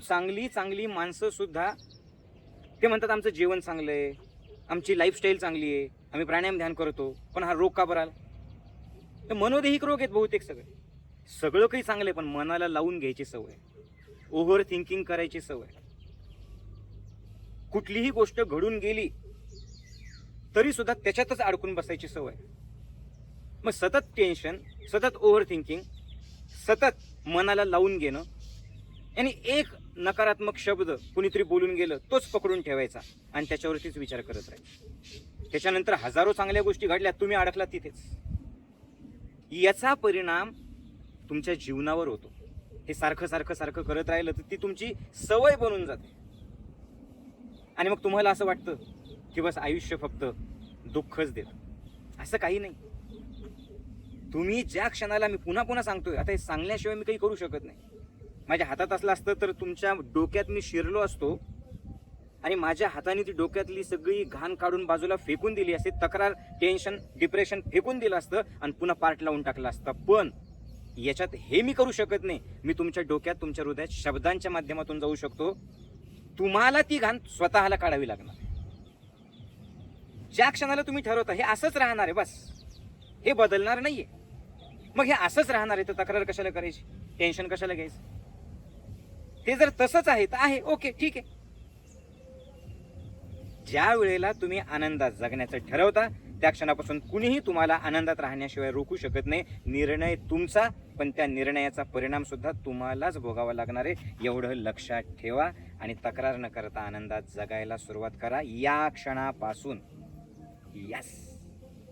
चांगली चांगली माणसं सुद्धा ते म्हणतात आमचं जेवण चांगलं आहे, आमची लाईफस्टाईल चांगली आहे, आम्ही प्राणायाम ध्यान करतो, पण हा रोग का बरं आला? तर मनोदैहिक रोग आहेत बहुतेक सगळे. सगळं काही चांगलं आहे, पण मनाला लावून घ्यायची सवय, ओव्हर थिंकिंग करायची सवय. कुठलीही गोष्ट घडून गेली तरी सुद्धा त्याच्यातच अडकून बसायची सवय. मग सतत टेन्शन, सतत ओव्हर थिंकिंग, सतत मनाला लावून घेणं, आणि एक नकारात्मक शब्द कुणीतरी बोलून गेलं तोच पकडून ठेवायचा आणि त्याच्यावरतीच विचार करत राहायचा. त्याच्यानंतर हजारो चांगल्या गोष्टी घडल्या, तुम्ही अडकला तिथेच. याचा परिणाम तुमच्या जीवनावर होतो. हे सारखं सारखं सारखं करत राहिलं तर ती तुमची सवय बनून जाते आणि मग तुम्हाला असं वाटतं की बस आयुष्य फक्त दुःखच देतं. असं काही नाही. तुम्ही ज्या क्षणाला, मी पुन्हा पुन्हा सांगतोय, आता हे सांगण्याशिवाय मी काही करू शकत नाही. माझ्या हातात असलं असतं तर तुमच्या डोक्यात मी शिरलो असतो आणि माझ्या हाताने ती डोक्यातली सगळी घाण काढून बाजूला फेकून दिली असती, तक्रार, टेन्शन, डिप्रेशन फेकून दिलं असतं आणि पुन्हा पार्ट लावून टाकला असता. पण याच्यात हे मी करू शकत नाही. मी तुमच्या डोक्यात, तुमच्या हृदयात शब्दांच्या माध्यमातून जाऊ शकतो. तुम्हाला ती घाण स्वतःला काढावी लागणार. ज्या क्षणाला तुम्ही ठरवता हे असंच राहणार आहे, बस हे बदलणार नाहीये, मग हे असंच राहणार आहे, तर तक्रार कशाला करायची, टेन्शन कशाला घ्यायचं? ते जर तसंच आहे तर आहे, ओके, ठीक आहे. ज्या वेळेला तुम्ही आनंदात जगण्याचं ठरवता त्या क्षणापासून कुणीही तुम्हाला आनंदात राहण्याशिवाय रोखू शकत नाही. निर्णय तुमचा, पण त्या निर्णयाचा परिणाम सुद्धा तुम्हालाच भोगावा लागणार आहे, एवढं लक्षात ठेवा. आणि तक्रार न करता आनंदात जगायला सुरुवात करा या क्षणापासून. यस.